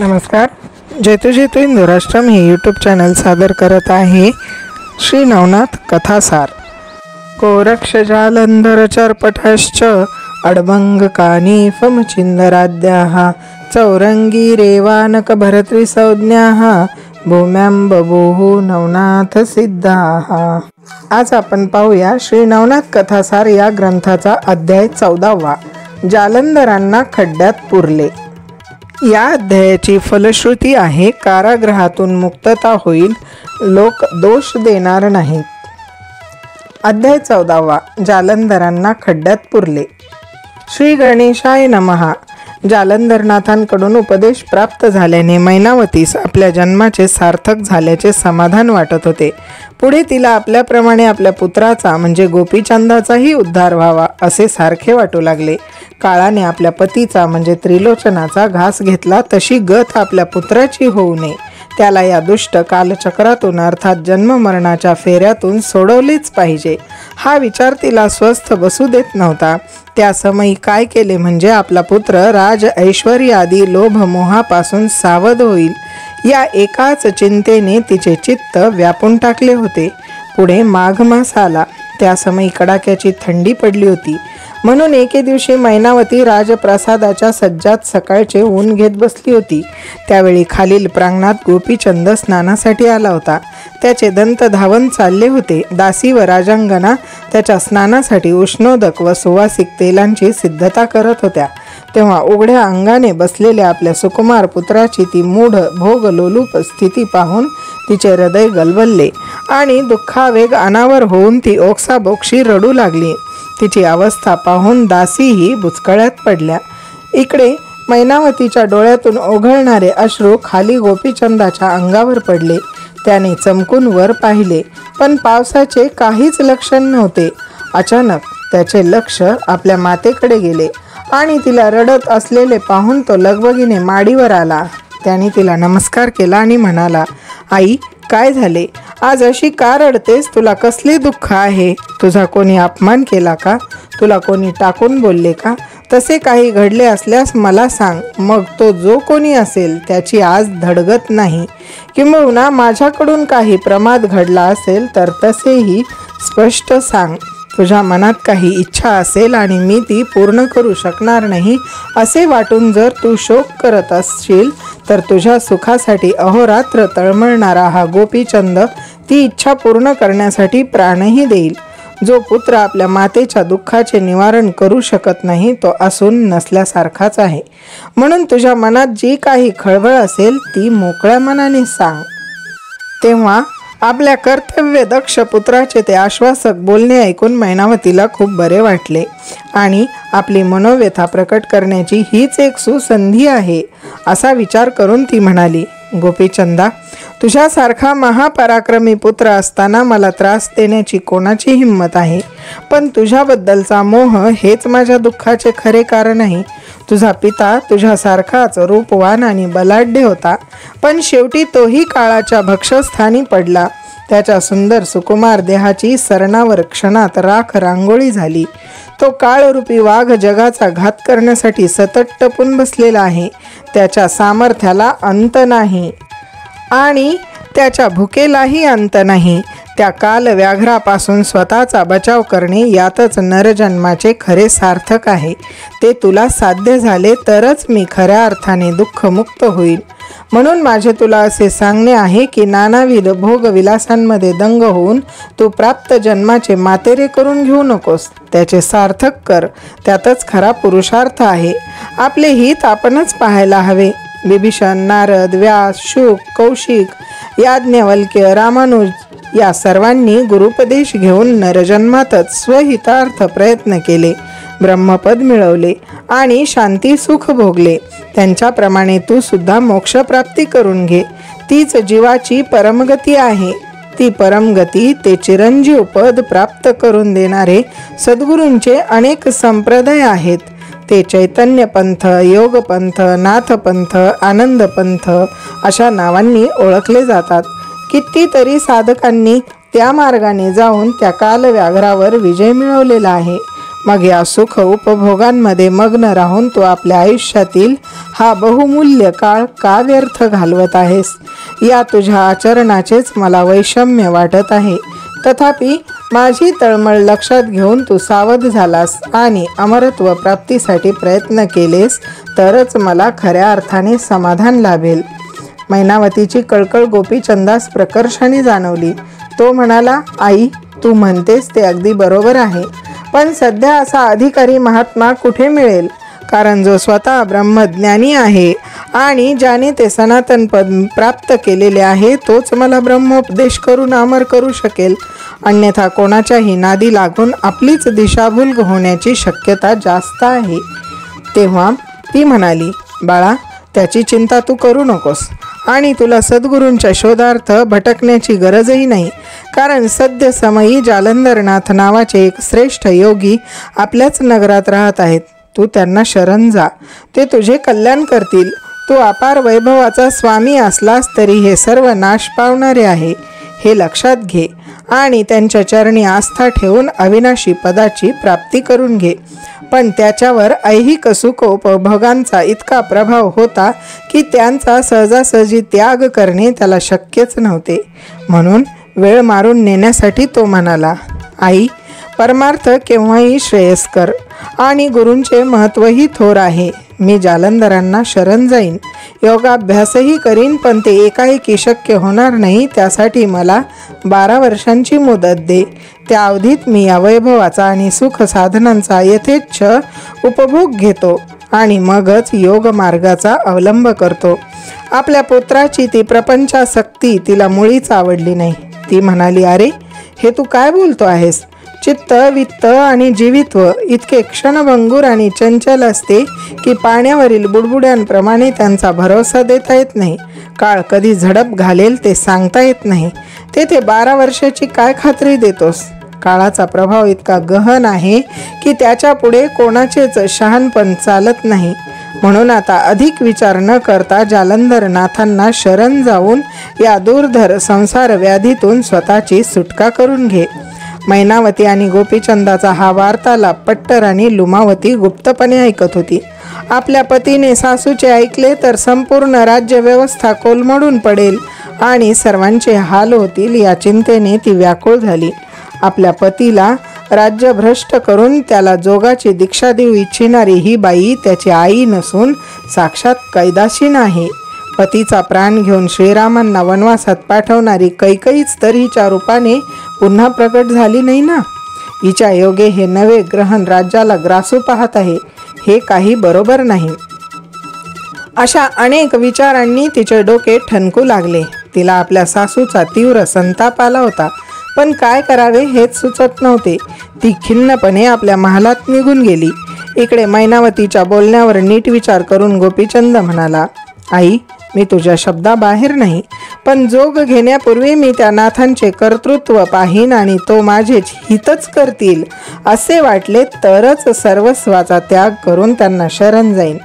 नमस्कार. जेतू जेतू हिंदुराष्ट्रम हे YouTube channel सादर करत आहे श्री नवनाथ कथासार. कोरक्ष जालंधर चरपटश्च अडभंग कानीफमचिंदराद्याः चौरंगी रेवानक भरत्रिसंज्ञाः भूम्यां बभूः नवनाथ सिद्धाः. आज आपण पाहूया श्री नवनाथ कथासार या ग्रंथाचा अध्याय 14वा, जालंधरांना खड्ड्यात पुरले. या अध्यायाची फलश्रुती आहे कारागृहातून मुक्तता होईल, लोक दोष देणार नाहीत. अध्याय 14वा, जालंधरांना खड्ड्यात पुरले. श्री गणेशाय नमः. जालंधरनाथांकडून उपदेश प्राप्त झाल्याने मैनावतीस आपल्या जन्माचे सार्थक झाल्याचे समाधान वाटत होते. पुढे तिला आपल्याप्रमाणे आपल्या पुत्राचा म्हणजे गोपीचंदाचाही उद्धार व्हावा असे सारखे वाटू लागले. काळाने आपल्या पतीचा म्हणजे त्रिलोचनाचा घास घेतला तशी गत आपल्या पुत्राची होऊ नये, त्याला या दुष्ट कालचक्रातून अर्थात जन्ममरणाच्या फेऱ्यातून सोडवलेच पाहिजे हा विचार तिला स्वस्थ बसू देत नव्हता. त्या समयी काय केले म्हणजे आपला पुत्र राज ऐश्वर्यादी लोभ मोहापासून सावध होईल या एकाच चिंतेने तिचे चित्त व्यापून टाकले होते. पुढे माघ मास आला. त्या समयी कडाक्याची थंडी पडली होती. म्हणून एके दिवशी मैनावती राजप्रसादाच्या सज्जात सकाळचे ऊन घेत बसली होती. त्यावेळी खालील प्रांगणात गोपीचंद स्नानासाठी आला होता. त्याचे दंत धावन चालले होते. दासी व राजांगना त्याच्या स्नानासाठी उष्णोदक व सुवासिक तेलांची सिद्धता करत होत्या. तेव्हा उघड्या अंगाने बसलेल्या आपल्या सुकुमार पुत्राची ती मूढ भोग लोलूप स्थिती पाहून तिचे हृदय गलबलले आणि दुःखावेग अनावर होऊन ती ओक्साबोक्षी रडू लागली. तिची अवस्था पाहून दासीही बुचकळ्यात पडल्या. इकडे मैनावतीच्या डोळ्यातून ओघळणारे अश्रू खाली गोपीचंदाच्या अंगावर पडले. त्याने चमकून वर पाहिले, पण पावसाचे काहीच लक्षण नव्हते. अचानक त्याचे लक्ष आपल्या मातेकडे गेले आणि तिला रडत असलेले पाहून तो लगबगीने माडीवर आला. त्याने तिला नमस्कार केला आणि म्हणाला, आई काय झाले? आज अशी का रडतेस? तुला कसले दुःख आहे? तुझा कोणी अपमान केला का? तुला कोणी टाकून बोलले का? तसे काही घडले असल्यास मला सांग. मग तो जो कोणी असेल त्याची आज धडगत नाही. किंबहुना माझ्याकडून काही प्रमाद घडला असेल तर तसेही स्पष्ट सांग. तुझ्या मनात काही इच्छा असेल आणि मी ती पूर्ण करू शकणार नाही असे वाटून जर तू शोक करत असशील तर तुझ्या सुखासाठी अहोरात्र तळमळणारा हा गोपीचंद ती इच्छा पूर्ण करण्यासाठी प्राणही देईल. जो पुत्र आपल्या मातेच्या दुःखाचे निवारण करू शकत नाही तो असून नसल्यासारखाच आहे. म्हणून तुझ्या मनात जी काही खळबळ असेल ती मोकळ्या मनाने सांग. तेव्हा आपल्या कर्तव्य दक्ष पुत्राचे ते आश्वासक बोलणे ऐकून मैनावतीला खूप बरे वाटले आणि आपली मनोव्यथा प्रकट करण्याची हीच एक सुसंधी आहे असा विचार करून ती म्हणाली, गोपीचंदा, तुझ्यासारखा महापराक्रमी पुत्र असताना मला त्रास देण्याची कोणाची हिंमत आहे? पण तुझ्याबद्दलचा मोह हेच माझ्या दुःखाचे खरे कारण आहे. तुझा पिता तुझ्यासारखाच रूपवान आणि बलाढ्य होता, पण शेवटी तोही काळाच्या भक्षस्थानी पडला. त्याच्या सुंदर सुकुमार देहाची सरणावर क्षणात राख रांगोळी झाली. तो काळरूपी वाघ जगाचा घात करण्यासाठी सतत टपून बसलेला आहे. त्याच्या सामर्थ्याला अंत नाही आणि त्याच्या भुकेलाही अंत नाही. त्या काल व्याघ्रापासून स्वतःचा बचाव करणे यातच नरजन्माचे खरे सार्थक आहे. ते तुला साध्य झाले तरच मी खऱ्या अर्थाने दुःखमुक्त होईल. म्हणून माझे तुला असे सांगणे आहे की नानाविध भोगविलासांमध्ये दंग होऊन तू प्राप्त जन्माचे मातेरे करून घेऊ नकोस. त्याचे सार्थक कर, त्यातच खरा पुरुषार्थ आहे. आपले हित आपणच पाहायला हवे. बिभीषण, नारद, व्यास, शुक, कौशिक, याज्ञवल्क्य, रामानुज या सर्वांनी गुरुपदेश घेऊन नरजन्मातच स्वहितार्थ प्रयत्न केले, ब्रह्मपद मिळवले आणि शांती सुख भोगले. त्यांच्याप्रमाणे तू सुद्धा मोक्षप्राप्ती करून घे. तीच जीवाची परमगती आहे. ती परमगती ते चिरंजीव पद प्राप्त करून देणारे सद्गुरूंचे अनेक संप्रदाय आहेत. ते चैतन्यपंथ, योगपंथ, नाथपंथ, आनंदपंथ अशा नावांनी ओळखले जातात. कितीतरी साधकांनी त्या मार्गाने जाऊन त्या कालव्याघ्रावर विजय मिळवलेला आहे. मग या सुख उपभोगांमध्ये मग्न राहून तू आपल्या आयुष्यातील हा बहुमूल्य काळ का व्यर्थ घालवत आहेस? या तुझ्या आचरणाचेच मला वैषम्य वाटत आहे. तथापि माझी तळमळ लक्षात घेऊन तू सावध झालास आणि अमरत्व प्राप्तीसाठी प्रयत्न केलेस तरच मला खऱ्या अर्थाने समाधान लाभेल. मैनावतीची कळकळ गोपीचंदास प्रकर्षाने जाणवली. तो म्हणाला, आई, तू म्हणतेस ते अगदी बरोबर आहे, पण सध्या असा अधिकारी महात्मा कुठे मिळेल? कारण जो स्वतः ब्रह्मज्ञानी आहे आणि ज्याने ते सनातन पद प्राप्त केलेले आहे तोच मला ब्रह्मोपदेश करून अमर करू शकेल. अन्यथा कोणाच्याही नादी लागून आपलीच दिशाभूल होण्याची शक्यता जास्त आहे. तेव्हा ती म्हणाली, बाळा, त्याची चिंता तू करू नकोस आणि तुला सद्गुरूंच्या शोधार्थ भटकण्याची गरजही नाही. कारण सद्य समयी जालंधरनाथ नावाचे एक श्रेष्ठ योगी आपल्याच नगरात राहत आहेत. तू त्यांना शरण जा, ते तुझे कल्याण करतील. तू अपार वैभवाचा स्वामी असलास तरी हे सर्व नाश पावणारे आहे, हे लक्षात घे आणि त्यांच्या चरणी आस्था ठेवून अविनाशी पदाची प्राप्ती करून घे. पण त्याच्यावर ऐहिक सुखोपभोगांचा इतका प्रभाव होता की त्यांचा सहजासहजी त्याग करणे त्याला शक्यच नव्हते. म्हणून वेळ मारून नेण्यासाठी तो म्हणाला, आई, परमार्थ केव्हाही श्रेयस्कर आणि गुरूंचे महत्त्वही थोर आहे. मी जालंधरांना शरण जाईन, योगाभ्यासही करीन, पण ते एकाएकी शक्य होणार नाही. त्यासाठी मला 12 वर्षांची मुदत दे. त्या अवधीत मी या वैभवाचा आणि सुख साधनांचा यथेच्छ उपभोग घेतो आणि मगच योग मार्गाचा अवलंब करतो. आपल्या पुत्राची ती प्रपंचासक्ती तिला मुळीच आवडली नाही. ती म्हणाली, अरे, हे तू काय बोलतो आहेस? चित्त, वित्त आणि जीवित्व इतके क्षणभंगूर आणि चंचल असते की पाण्यावरील बुडबुड्यांप्रमाणे त्यांचा भरोसा देता येत नाही. काळ कधी झडप घालेल ते सांगता येत नाही. तेथे 12 वर्षाची काय खात्री देतोस? काळाचा प्रभाव इतका गहन आहे की त्याच्या पुढे कोणाचेच शहाणपण चालत नाही. म्हणून आता अधिक विचार न करता जालंधरनाथांना शरण जाऊन या दुर्धर संसार व्याधीतून स्वतःची सुटका करून घे. मैनावती आणि गोपीचंदाचा हा वार्तालाप पट्टर आणि लुमावती गुप्तपणे ऐकत होती. आपल्या पतीने सासूचे ऐकले तर संपूर्ण राज्यव्यवस्था कोलमडून पडेल आणि सर्वांचे हाल होतील या चिंतेने ती व्याकुळ झाली. आपल्या पतीला राज्यभ्रष्ट करून त्याला जोगाची दीक्षा देऊ इच्छिणारी ही बाई त्याची आई नसून साक्षात कैदाशीन आहे. पतीचा प्राण घेऊन श्रीरामांना वनवासात पाठवणारी कैकईच तर हिच्या रूपाने पुन्हा प्रकट झाली नाही ना. हिच्या योगे हे नवे ग्रहण राज्याला ग्रासू पाहत आहे. हे काही बरोबर नाही. अशा अनेक विचारांनी तिचे डोके ठणकू लागले. तिला आपल्या सासूचा तीव्र संताप आला होता, पण काय करावे हेच सुचत नव्हते. ती खिन्नपणे आपल्या महालात निघून गेली. इकडे मैनावतीच्या बोलण्यावर नीट विचार करून गोपीचंद म्हणाला, आई, मी तुझ्या शब्दाबाहेर नाही, पण जोग घेण्यापूर्वी मी त्या नाथांचे कर्तृत्व पाहीन आणि तो माझे हितच करतील असे वाटले तरच सर्वस्वाचा त्याग करून त्यांना शरण जाईन.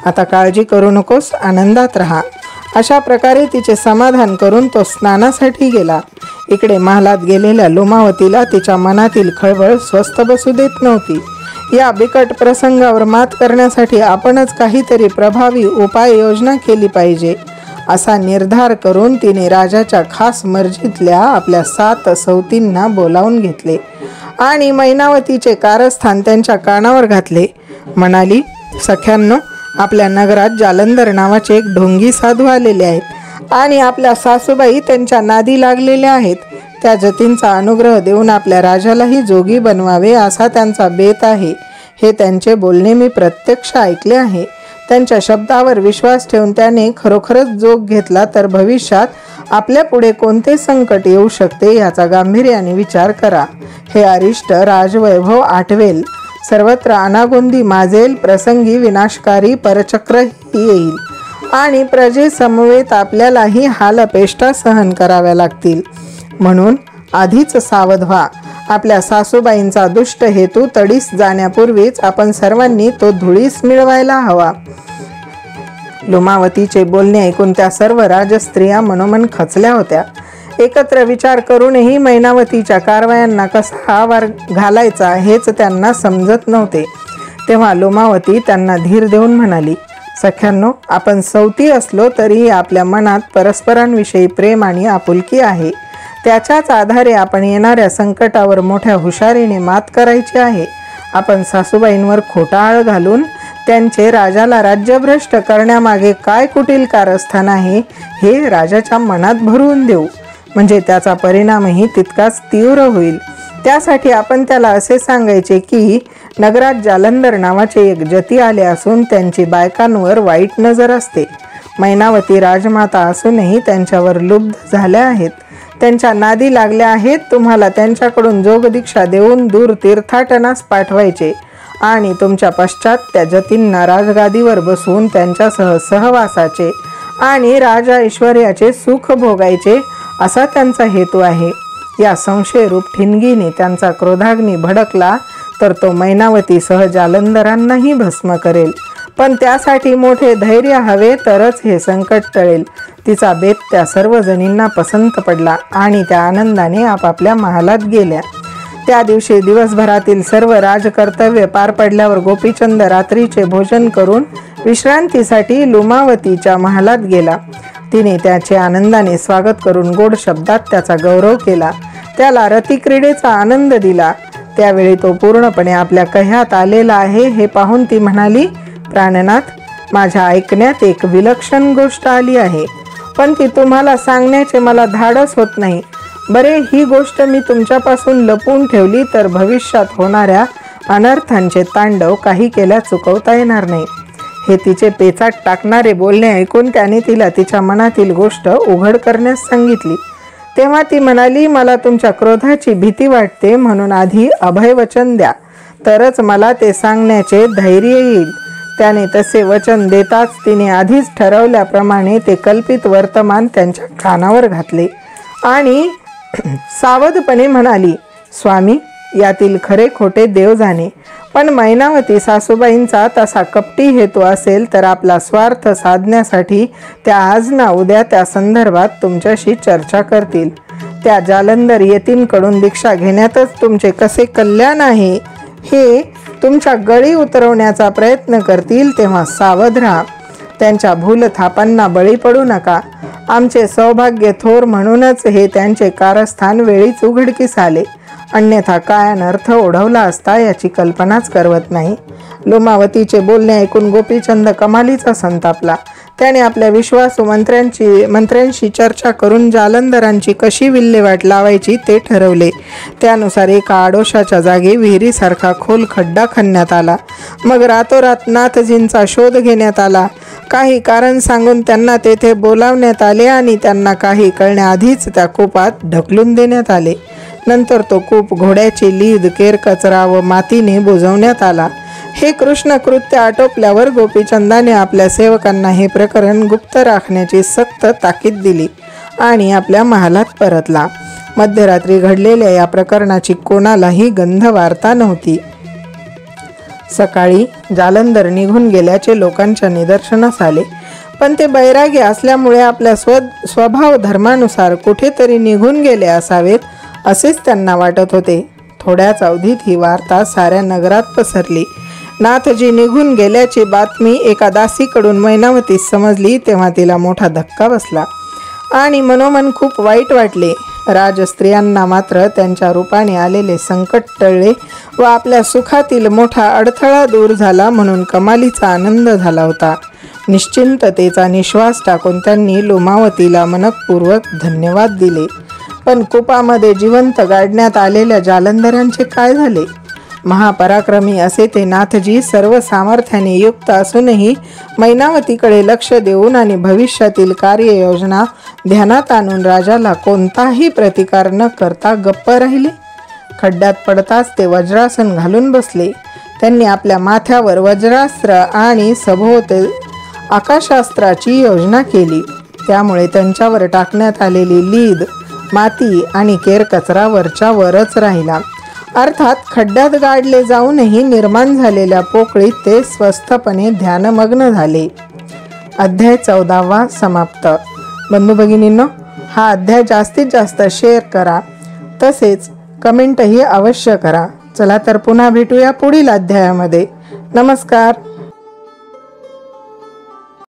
आता काळजी करू नकोस, आनंदात राहा. अशा प्रकारे तिचे समाधान करून तो स्नानासाठी गेला. इकडे महालात गेलेल्या लुमावतीला तिच्या मनातील खळबळ स्वस्थ बसू देत नव्हती. या बिकट प्रसंगावर मात करण्यासाठी आपणच काहीतरी प्रभावी उपाययोजना केली पाहिजे असा निर्धार करून तिने राजाच्या खास मर्जीतल्या आपल्या 7 सवतींना बोलावून घेतले आणि मैनावतीचे कारस्थान त्यांच्या कानावर घातले. म्हणाली, सख्यांनो, आपल्या नगरात जालंधर नावाचे एक ढोंगी साधू आलेले आहेत आणि आपल्या सासूबाई त्यांच्या नादी लागलेल्या आहेत. त्या जतींचा अनुग्रह देऊन आपल्या राजालाही जोगी बनवावे असा त्यांचा बेत आहे. हे त्यांचे बोलणे मी प्रत्यक्ष ऐकले आहे. त्यांच्या शब्दावर विश्वास ठेवून त्याने खरोखरच जोग घेतला तर भविष्यात आपल्या पुढे कोणते संकट येऊ शकते याचा गांभीर्याने विचार करा. हे अरिष्ट राजवैभव आठवेल, सर्वत्र अनागोंदी माजेल, प्रसंगी विनाशकारी परचक्रही येईल आणि प्रजेसमवेत आपल्यालाही हालअपेष्टा सहन कराव्या लागतील. म्हणून आधीच सावध व्हा. आपल्या सासूबाईंचा दुष्ट हेतू तडीस जाण्यापूर्वीच आपण सर्वांनी तो धुळीस मिळवायला हवा. लुमावतीचे बोलणे ऐकून त्या सर्व राजस्त्रिया मनोमन खचल्या होत्या. एकत्र विचार करूनही मैनावतीच्या कारवायांना कसा आवार घालायचा हेच त्यांना समजत नव्हते. तेव्हा लोमावती त्यांना धीर देऊन म्हणाली, सख्यांनो, आपण सौती असलो तरीही आपल्या मनात परस्परांविषयी प्रेम आणि आपुलकी आहे. त्याच्याच आधारे आपण येणाऱ्या संकटावर मोठ्या हुशारीने मात करायची आहे. आपण सासूबाईंवर खोटा आळ घालून त्यांचे राजाला राज्यभ्रष्ट करण्यामागे काय कुटील कारस्थान आहे हे राजाच्या मनात भरवून देऊ, म्हणजे त्याचा परिणामही तितकाच तीव्र होईल. त्यासाठी आपण त्याला असे सांगायचे की नगरात जालंधर नावाचे एक जती आले असून त्यांची बायकांवर वाईट नजर असते. मैनावती राजमाता असूनही त्यांच्यावर लुब्ध झाल्या आहेत, त्यांच्या नादी लागल्या आहेत. तुम्हाला त्यांच्याकडून जोगदीक्षा देऊन दूर तीर्थाटनास पाठवायचे आणि तुमच्या पश्चात त्या जतींना राजगादीवर बसवून त्यांच्यासह सहवासाचे आणि राजा ऐश्वर्याचे सुख भोगायचे असा त्यांचा हेतू आहे. या संशयरूप ठिणगीने त्यांचा क्रोधाग्नी भडकला तर तो मैनावतीसह जालंधरांनाही भस्म करेल. पण त्यासाठी मोठे धैर्य हवे, तरच हे संकट टळेल. तिचा बेत त्या सर्व जणींना पसंत पडला आणि त्या आनंदाने आपापल्या महालात गेल्या. त्या दिवशी दिवसभरातील सर्व राजकर्तव्य पार पडल्यावर गोपीचंद रात्रीचे भोजन करून विश्रांतीसाठी लुमावतीच्या महालात गेला. तिने त्याचे आनंदाने स्वागत करून गोड शब्दात त्याचा गौरव केला, त्याला रतिक्रीडेचा आनंद दिला. त्यावेळी तो पूर्णपणे आपल्या कह्यात आलेला आहे हे पाहून ती म्हणाली, प्राणनाथ, माझ्या ऐकण्यात एक विलक्षण गोष्ट आली आहे, पण ती तुम्हाला सांगण्याचे मला धाडस होत नाही. बरे, ही गोष्ट मी तुमच्यापासून लपवून ठेवली तर भविष्यात होणाऱ्या अनर्थांचे तांडव काही केल्या चुकवता येणार नाही. हे तिचे पेचाट टाकणारे बोलणे ऐकून त्याने तिला तिच्या मनातील गोष्ट उघड करण्यास सांगितली. तेव्हा ती म्हणाली, मला तुमच्या क्रोधाची भीती वाटते, म्हणून आधी अभयवचन द्या, तरच मला ते सांगण्याचे धैर्य येईल. त्याने तसे वचन देताच तिने आधीच ठरवल्याप्रमाणे ते कल्पित वर्तमान त्यांच्या कानावर घातले आणि सावधपणे म्हणाली, स्वामी, यातील खरे खोटे देव जाणे, पण मैनावती सासूबाईंचा तसा कपटी हेतू असेल तर आपला स्वार्थ साधण्यासाठी त्या आज ना उद्या त्या संदर्भात तुमच्याशी चर्चा करतील. त्या जालंधर येतींकडून दीक्षा घेण्यातच तुमचे कसे कल्याण आहे हे तुमच्या गळी उतरवण्याचा प्रयत्न करतील, तेव्हा सावध राहा. त्यांच्या भूलथापांना बळी पडू नका. आमचे सौभाग्य थोर म्हणूनच हे त्यांचे कारस्थान वेळीच उघडकीस आले, अन्यथा काय अनर्थ ओढवला असता याची कल्पनाच करवत नाही. लोमावतीचे बोलणे ऐकून गोपीचंद कमालीचा संतापला. त्याने आपल्या विश्वासू मंत्र्यांशी चर्चा करून जालंधरांची कशी विल्हेवाट लावायची ते ठरवले. त्यानुसार एका आडोशाच्या जागी विहिरीसारखा खोल खड्डा खणण्यात आला. मग रातोरात नाथजींचा शोध घेण्यात आला. काही कारण सांगून त्यांना तेथे बोलावण्यात आले आणि त्यांना काही कळण्याआधीच त्या कूपात ढकलून देण्यात आले. नंतर तो कूप घोड्याची लीद, केरकचरा व मातीने बुजवण्यात आला. हे कृष्ण कृत्य आटोपल्यावर गोपीचंदाने आपल्या सेवकांना हे प्रकरण गुप्त राखण्याची सक्त ताकीद दिली आणि आपल्या महालात परतला. मध्यरात्री घडलेल्या या प्रकरणाची कोणालाही गंध वार्ता नव्हती. सकाळी जालंधर निघून गेल्याचे लोकांच्या निदर्शनास आले, पण ते बैरागी असल्यामुळे आपल्या स्वभाव धर्मानुसार कुठेतरी निघून गेले असावेत असेच त्यांना वाटत होते. थोड्याच अवधीत ही वार्ता साऱ्या नगरात पसरली. नाथजी निघून गेल्याची बातमी एका दासीकडून मैनावतीस समजली तेव्हा तिला मोठा धक्का बसला आणि मनोमन खूप वाईट वाटले. राजस्त्रियांना मात्र त्यांच्या रूपाने आलेले संकट टळले व आपल्या सुखातील मोठा अडथळा दूर झाला म्हणून कमालीचा आनंद झाला होता. निश्चिंततेचा निश्वास टाकून त्यांनी लोमावतीला मनपूर्वक धन्यवाद दिले. पण कूपामध्ये जिवंत गाडण्यात आलेल्या जालंधरांचे काय झाले? महापराक्रमी असे ते नाथजी सर्व सामर्थ्याने युक्त असूनही मैनावतीकडे लक्ष देऊन आणि भविष्यातील कार्ययोजना ध्यानात आणून राजाला कोणताही प्रतिकार न करता गप्प राहिले. खड्ड्यात पडताच ते वज्रासन घालून बसले. त्यांनी आपल्या माथ्यावर वज्रास्त्र आणि सभोवते आकाशास्त्राची योजना केली. त्यामुळे त्यांच्यावर टाकण्यात आलेली लीद, माती आणि केरकचरा वरच्या वरच राहिला. अर्थात खड्ड्यात गाडले जाऊनही निर्माण झालेल्या पोकळीत ते स्वस्थपणे ध्यानमग्न झाले. अध्याय 14 समाप्त. बंधू भगिनींनो, हा अध्याय जास्तीत जास्त शेअर करा, तसेच कमेंटही अवश्य करा. चला तर पुन्हा भेटूया पुढील अध्यायामध्ये. नमस्कार.